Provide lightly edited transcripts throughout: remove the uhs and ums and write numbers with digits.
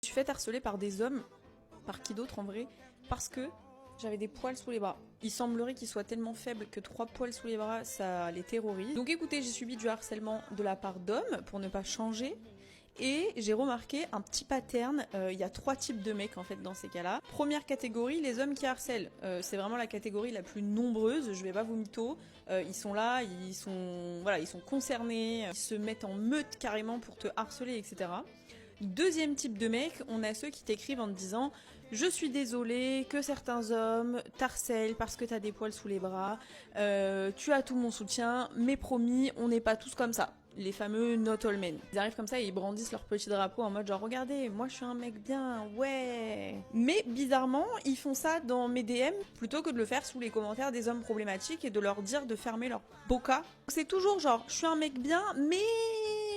Je suis fait harceler par des hommes, par qui d'autre en vrai, parce que j'avais des poils sous les bras. Il semblerait qu'ils soient tellement faibles que 3 poils sous les bras, ça les terrorise. Donc écoutez, j'ai subi du harcèlement de la part d'hommes, pour ne pas changer. Et j'ai remarqué un petit pattern, il y a 3 types de mecs en fait dans ces cas-là. Première catégorie, les hommes qui harcèlent. C'est vraiment la catégorie la plus nombreuse, je vais pas vous mytho. Ils sont là, ils sont concernés, ils se mettent en meute carrément pour te harceler, etc. Deuxième type de mec, on a ceux qui t'écrivent en te disant je suis désolée que certains hommes t'harcèlent parce que t'as des poils sous les bras, tu as tout mon soutien, mais promis, on n'est pas tous comme ça. Les fameux not all men. Ils arrivent comme ça et ils brandissent leur petit drapeau en mode genre regardez, moi je suis un mec bien, ouais. Mais bizarrement, ils font ça dans mes DM plutôt que de le faire sous les commentaires des hommes problématiques et de leur dire de fermer leur boca. C'est toujours genre je suis un mec bien, mais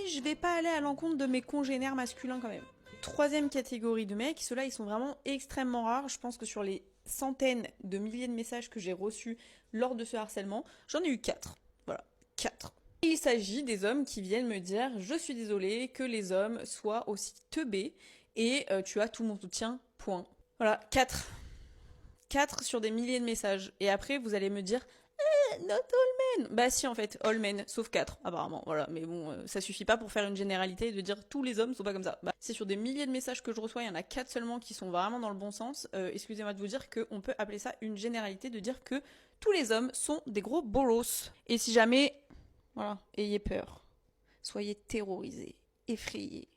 je vais pas aller à l'encontre de mes congénères masculins quand même. Troisième catégorie de mecs, ceux-là ils sont vraiment extrêmement rares. Je pense que sur les centaines de milliers de messages que j'ai reçus lors de ce harcèlement, j'en ai eu 4. Voilà, 4. Il s'agit des hommes qui viennent me dire je suis désolée que les hommes soient aussi teubés et tu as tout mon soutien, point. Voilà, 4. 4 sur des milliers de messages. Et après vous allez me dire not all men. Bah si en fait, all men, sauf 4 apparemment, voilà. Mais bon, ça suffit pas pour faire une généralité et de dire tous les hommes sont pas comme ça. Bah, c'est sur des milliers de messages que je reçois, il y en a 4 seulement qui sont vraiment dans le bon sens. Excusez-moi de vous dire qu'on peut appeler ça une généralité, de dire que tous les hommes sont des gros bolos. Et si jamais, voilà, ayez peur, soyez terrorisés, effrayés,